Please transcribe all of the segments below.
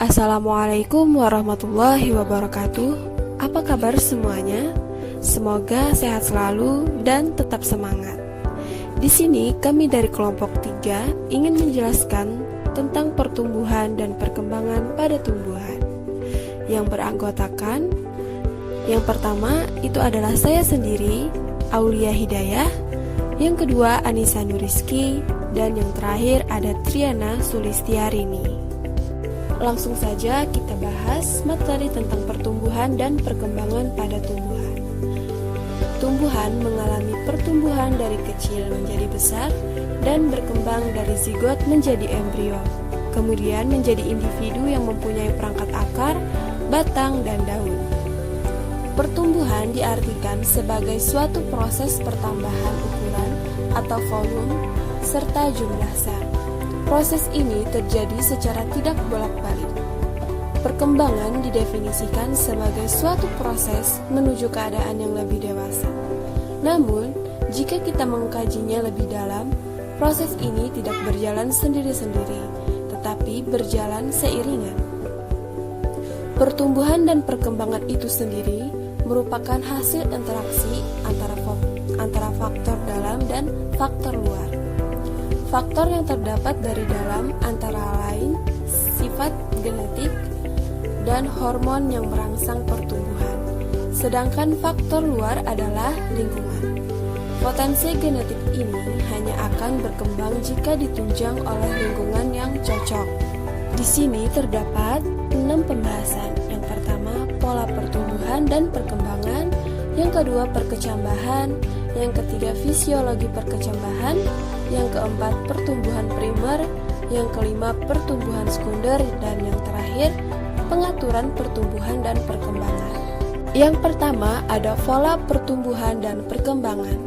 Assalamualaikum warahmatullahi wabarakatuh. Apa kabar semuanya? Semoga sehat selalu dan tetap semangat. Di sini kami dari kelompok 3 ingin menjelaskan tentang pertumbuhan dan perkembangan pada tumbuhan yang beranggotakan. Yang pertama itu adalah saya sendiri, Aulia Hidayah. Yang kedua Anissa Nuriski, dan yang terakhir ada Triana Sulistiarini. Langsung saja kita bahas materi tentang pertumbuhan dan perkembangan pada tumbuhan. Tumbuhan mengalami pertumbuhan dari kecil menjadi besar dan berkembang dari zigot menjadi embrio, kemudian menjadi individu yang mempunyai perangkat akar, batang, dan daun. Pertumbuhan diartikan sebagai suatu proses pertambahan ukuran atau volume serta jumlah sel. Proses ini terjadi secara tidak bolak-balik. Perkembangan didefinisikan sebagai suatu proses menuju keadaan yang lebih dewasa. Namun, jika kita mengkajinya lebih dalam, proses ini tidak berjalan sendiri-sendiri, tetapi berjalan seiringan. Pertumbuhan dan perkembangan itu sendiri merupakan hasil interaksi antara faktor dalam dan faktor luar. Faktor yang terdapat dari dalam antara lain sifat genetik dan hormon yang merangsang pertumbuhan, sedangkan faktor luar adalah lingkungan. Potensi genetik ini hanya akan berkembang jika ditunjang oleh lingkungan yang cocok. Di sini terdapat 6 pembahasan. Yang pertama, pola pertumbuhan dan perkembangan. Yang kedua, perkecambahan. Yang ketiga, fisiologi perkecambahan. Yang keempat, pertumbuhan primer. Yang kelima, pertumbuhan sekunder. Dan yang terakhir, pengaturan pertumbuhan dan perkembangan. Yang pertama, ada pola pertumbuhan dan perkembangan.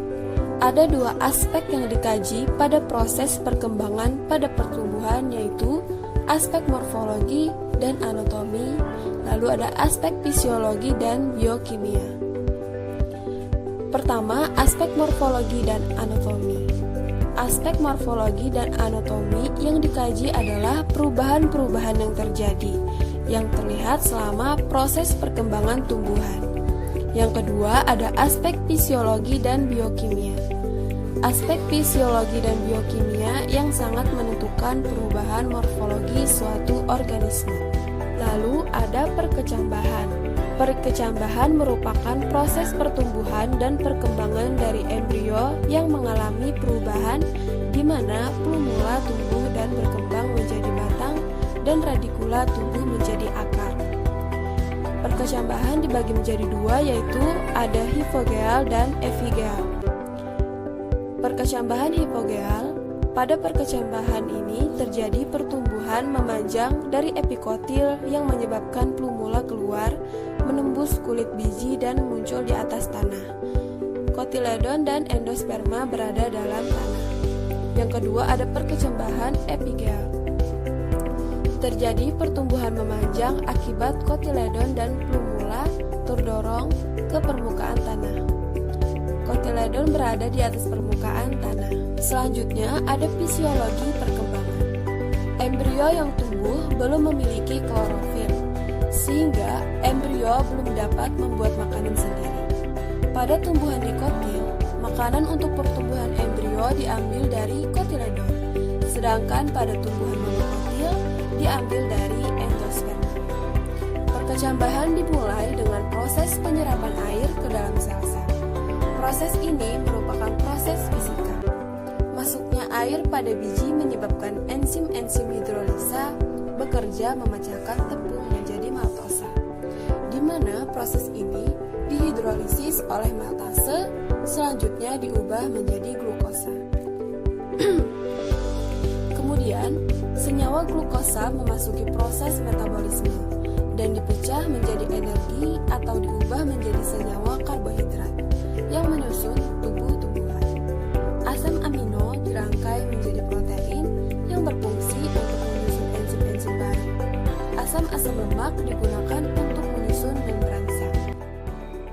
Ada 2 aspek yang dikaji pada proses perkembangan pada pertumbuhan, yaitu aspek morfologi dan anatomi, lalu ada aspek fisiologi dan biokimia. Pertama, aspek morfologi dan anatomi. Aspek morfologi dan anatomi yang dikaji adalah perubahan-perubahan yang terjadi, yang terlihat selama proses perkembangan tumbuhan. Yang kedua, ada aspek fisiologi dan biokimia. Aspek fisiologi dan biokimia yang sangat menentukan perubahan morfologi suatu organisme. Lalu ada perkecambahan. Perkecambahan merupakan proses pertumbuhan dan perkembangan dari embrio yang mengalami perubahan di mana plumula tumbuh dan berkembang menjadi batang dan radikula tumbuh menjadi akar. Perkecambahan dibagi menjadi 2, yaitu ada hipogeal dan epigeal. Perkecambahan hipogeal. Pada perkecambahan ini terjadi pertumbuhan memanjang dari epikotil yang menyebabkan plumula keluar, menembus kulit biji dan muncul di atas tanah. Kotiledon dan endosperma berada dalam tanah. Yang kedua ada perkecambahan epigeal. Terjadi pertumbuhan memanjang akibat kotiledon dan plumula terdorong ke permukaan tanah. Kotiledon berada di atas permukaan tanah. Selanjutnya ada fisiologi perkembangan. Embrio yang tumbuh belum memiliki klorofil, sehingga embrio belum dapat membuat makanan sendiri. Pada tumbuhan dikotil, makanan untuk pertumbuhan embrio diambil dari kotiledon, sedangkan pada tumbuhan monokotil diambil dari endosperma. Perkecambahan dimulai dengan proses penyerapan air ke dalam sel-sel. Proses ini merupakan proses fisika. Masuknya air pada biji menyebabkan enzim-enzim hidrolisa bekerja memecahkan tepung menjadi maltosa, di mana proses ini dihidrolisis oleh maltase, selanjutnya diubah menjadi glukosa. Kemudian, senyawa glukosa memasuki proses metabolisme dan dipecah menjadi energi atau diubah menjadi senyawa karbohidrat yang menyusun tubuh tumbuhan. Asam amino dirangkai menjadi protein yang berfungsi untuk menyusun enzim-enzim baru. Asam-asam lemak digunakan untuk menyusun membran sel.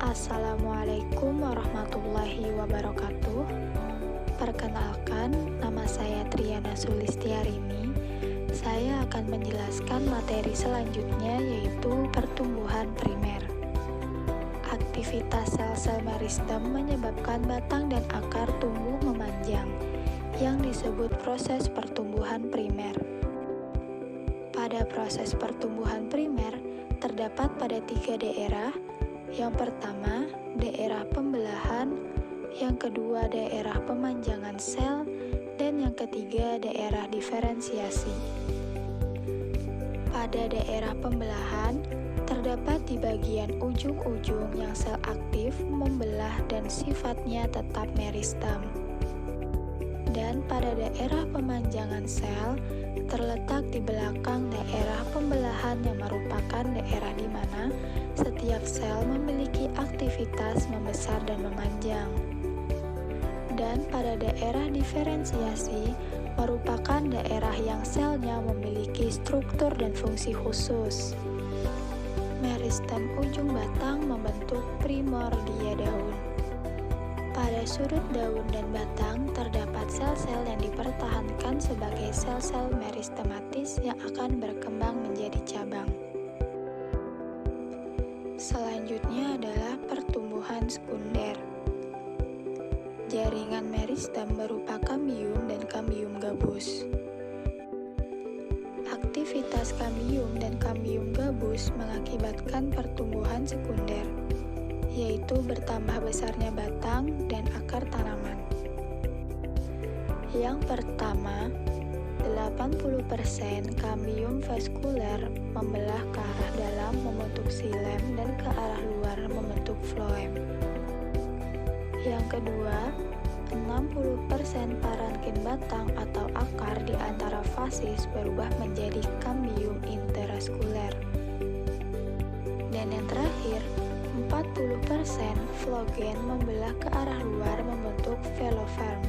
Assalamualaikum warahmatullahi wabarakatuh. Perkenalkan, nama saya Triana Sulistiarini saya akan menjelaskan materi selanjutnya, yaitu pertumbuhan primer. Aktivitas sel-sel meristem menyebabkan batang dan akar tumbuh memanjang, yang disebut proses pertumbuhan primer. Pada proses pertumbuhan primer, terdapat pada 3 daerah. Yang pertama, daerah pembelahan, yang kedua, daerah pemanjangan sel, dan yang ketiga, daerah diferensiasi. Pada daerah pembelahan, terdapat di bagian ujung-ujung yang sel aktif membelah dan sifatnya tetap meristem. Dan pada daerah pemanjangan sel, terletak di belakang daerah pembelahan yang merupakan daerah di mana setiap sel memiliki aktivitas membesar dan memanjang. Dan pada daerah diferensiasi, merupakan daerah yang selnya memiliki struktur dan fungsi khusus. Meristem ujung batang membentuk primordia daun. Pada sudut daun dan batang terdapat sel-sel yang dipertahankan sebagai sel-sel meristematis yang akan berkembang menjadi cabang. Selanjutnya adalah pertumbuhan sekunder. Jaringan meristem berupa kambium dan kambium gabus. Aktivitas kambium dan kambium gabus mengakibatkan pertumbuhan sekunder, yaitu bertambah besarnya batang dan akar tanaman. Yang pertama, 80% kambium vaskuler membelah ke arah dalam membentuk xilem dan ke arah luar membentuk floem. Yang kedua, 60% parenkim batang atau akar di antara fasis berubah menjadi kambium interaskuler. Dan yang terakhir, 40% flogen membelah ke arah luar membentuk velofarm.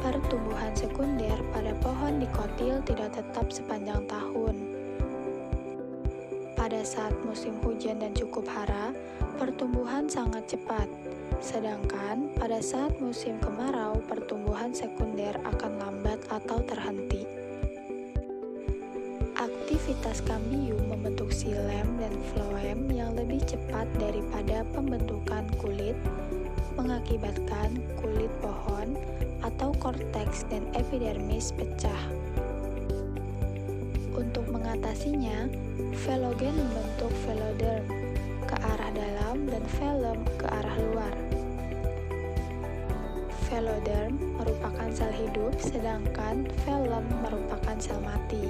Pertumbuhan sekunder pada pohon dikotil tidak tetap sepanjang tahun. Pada saat musim hujan dan cukup hara, pertumbuhan sangat cepat. Sedangkan pada saat musim kemarau, pertumbuhan sekunder akan lambat atau terhenti. Aktivitas kambium membentuk xilem dan floem yang lebih cepat daripada pembentukan kulit, mengakibatkan kulit pohon atau korteks dan epidermis pecah. Untuk mengatasinya, velogen membentuk veloderm ke arah dalam dan velum ke arah luar. Veloderm merupakan sel hidup, sedangkan velum merupakan sel mati.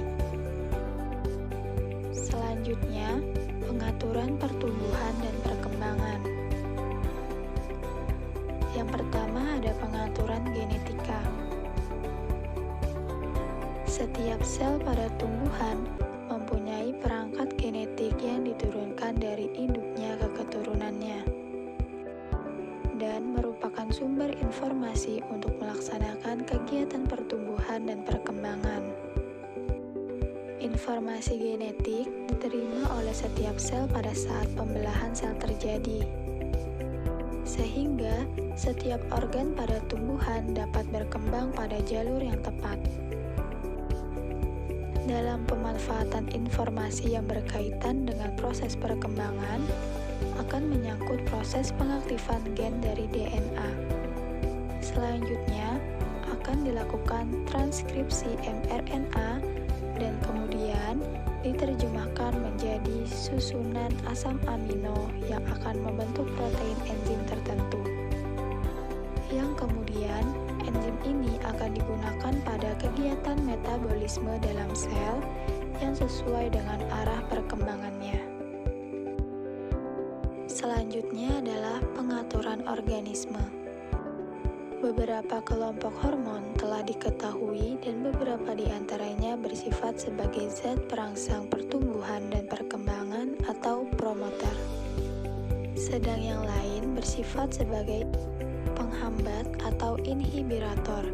Selanjutnya, pengaturan pertumbuhan dan perkembangan. Yang pertama ada pengaturan genetika. Setiap sel pada tumbuhan mempunyai perangkat genetik yang diturunkan dari induknya ke keturunannya dan merupakan sumber informasi untuk melaksanakan kegiatan pertumbuhan dan perkembangan. Informasi genetik diterima oleh setiap sel pada saat pembelahan sel terjadi, sehingga setiap organ pada tumbuhan dapat berkembang pada jalur yang tepat. Dalam pemanfaatan informasi yang berkaitan dengan proses perkembangan, akan menyangkut proses pengaktifan gen dari DNA. Selanjutnya, akan dilakukan transkripsi mRNA dan kemudian diterjemahkan menjadi susunan asam amino yang akan membentuk protein enzim tertentu. Yang kemudian, enzim ini akan digunakan pada kegiatan metabolisme dalam sel yang sesuai dengan arah perkembangannya. Selanjutnya adalah pengaturan organisme. Beberapa kelompok hormon telah diketahui dan beberapa di antaranya bersifat sebagai zat perangsang pertumbuhan dan perkembangan atau promoter. Sedang yang lain bersifat sebagai penghambat atau inhibitor,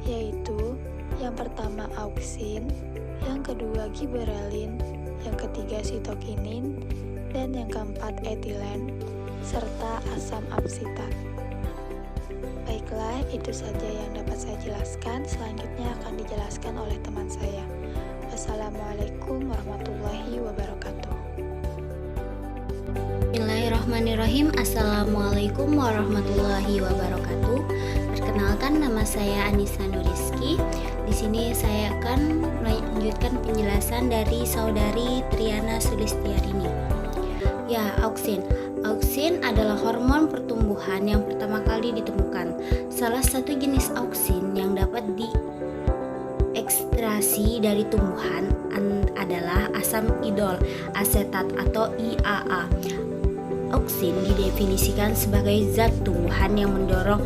yaitu yang pertama auksin, yang kedua giberelin, yang ketiga sitokinin, dan yang keempat etilen, serta asam absitat. Baiklah, itu saja yang dapat saya jelaskan. Selanjutnya akan dijelaskan oleh teman saya. Wassalamualaikum warahmatullahi wabarakatuh. Bismillahirrahmanirrahim. Assalamualaikum warahmatullahi wabarakatuh. Perkenalkan, nama saya Anissa Nuriski. Di sini saya akan melanjutkan penjelasan dari saudari Triana Sulistiarini. Ya, auksin. Auksin adalah hormon pertumbuhan yang pertama kali ditemukan. Salah satu jenis auksin yang dapat diekstrasi dari tumbuhan adalah asam indol asetat atau IAA. Auksin didefinisikan sebagai zat tumbuhan yang mendorong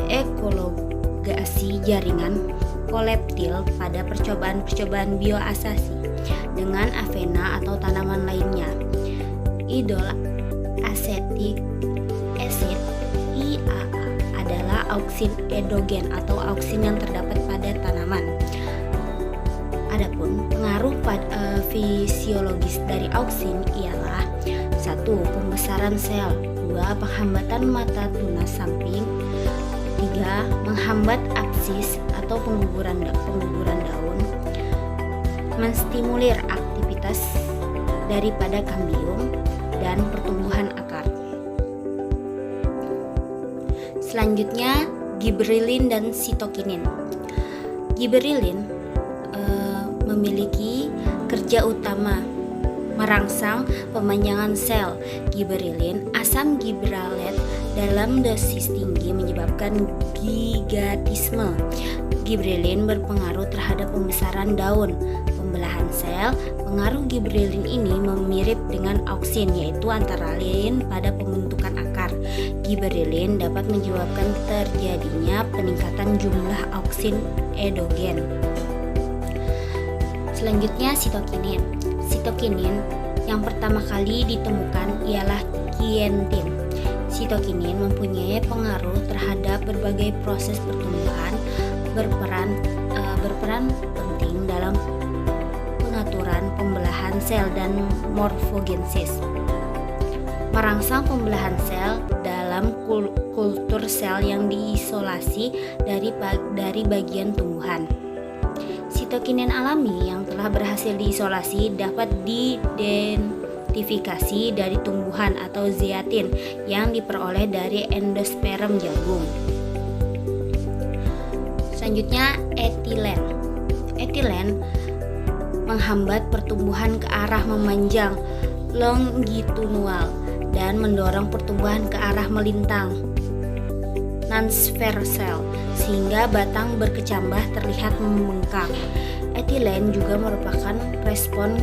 ekologasi jaringan koleptil pada percobaan bioasasi dengan avena atau tanaman lainnya. Indol acetic acid IAA adalah auksin endogen atau auksin yang terdapat pada tanaman. Adapun pengaruh fisiologis dari auksin ialah 1. Pembesaran sel, 2. Penghambatan mata tunas samping, 3. Menghambat absis atau pengguguran daun, menstimulir aktivitas daripada kambium dan pertumbuhan akar. Selanjutnya, gibberellin dan sitokinin. Gibberellin memiliki kerja utama merangsang pemanjangan sel. Gibberellin, asam gibberellat dalam dosis tinggi menyebabkan gigatisme. Gibberellin berpengaruh terhadap pembesaran daun, pembelahan sel. Pengaruh gibberellin ini mirip dengan auksin, yaitu antara lain pada pembentukan akar. Gibberellin dapat menyebabkan terjadinya peningkatan jumlah auksin endogen. Selanjutnya, sitokinin. Sitokinin yang pertama kali ditemukan ialah kientin. Sitokinin mempunyai pengaruh terhadap berbagai proses pertumbuhan, berperan penting dalam pengaturan pembelahan sel dan morfogenesis. Merangsang pembelahan sel dalam kultur sel yang diisolasi dari bagian tumbuhan. Sitokinin alami yang telah berhasil diisolasi dapat diidentifikasi dari tumbuhan atau zeatin yang diperoleh dari endosperm jagung. Selanjutnya, etilen. Etilen menghambat pertumbuhan ke arah memanjang longitudinal dan mendorong pertumbuhan ke arah melintang transversal sehingga batang berkecambah terlihat membengkak. Etilen juga merupakan respon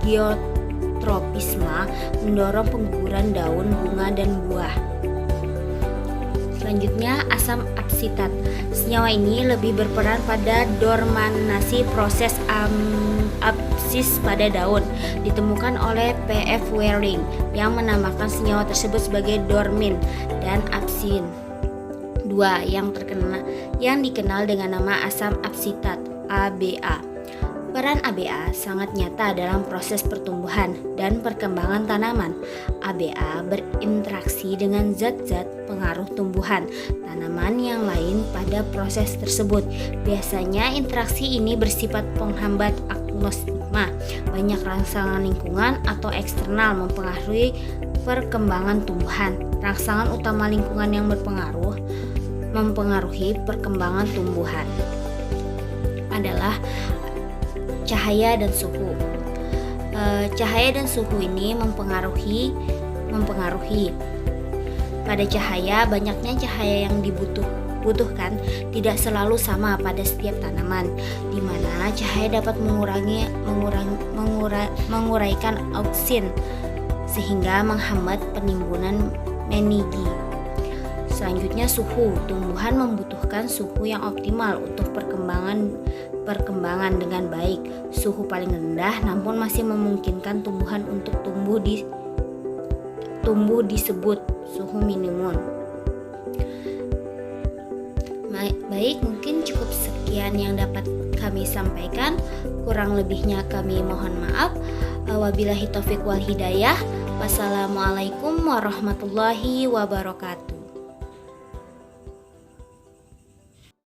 geotropisme, mendorong pengguguran daun, bunga, dan buah. Selanjutnya, asam absitat. Senyawa ini lebih berperan pada dormanasi proses absis pada daun. Ditemukan oleh P.F. Waring yang menamakan senyawa tersebut sebagai dormin dan absin. 2. Yang dikenal dengan nama asam absitat ABA. Peran ABA sangat nyata dalam proses pertumbuhan dan perkembangan tanaman. ABA berinteraksi dengan zat-zat pengaruh tumbuhan tanaman yang lain pada proses tersebut. Biasanya interaksi ini bersifat penghambat agnostigma. Banyak rangsangan lingkungan atau eksternal mempengaruhi perkembangan tumbuhan. Rangsangan utama lingkungan yang mempengaruhi perkembangan tumbuhan adalah cahaya dan suhu. Cahaya dan suhu ini mempengaruhi. Pada cahaya, banyaknya cahaya yang dibutuhkan tidak selalu sama pada setiap tanaman, di mana cahaya dapat menguraikan auksin sehingga menghambat penimbunan menigi. Selanjutnya, suhu. Tumbuhan membutuhkan suhu yang optimal untuk perkembangan dengan baik. Suhu paling rendah namun masih memungkinkan tumbuhan untuk tumbuh disebut suhu minimum. Baik, mungkin cukup sekian yang dapat kami sampaikan. Kurang lebihnya kami mohon maaf. Wabillahi taufiq wal hidayah. Wassalamualaikum warahmatullahi wabarakatuh.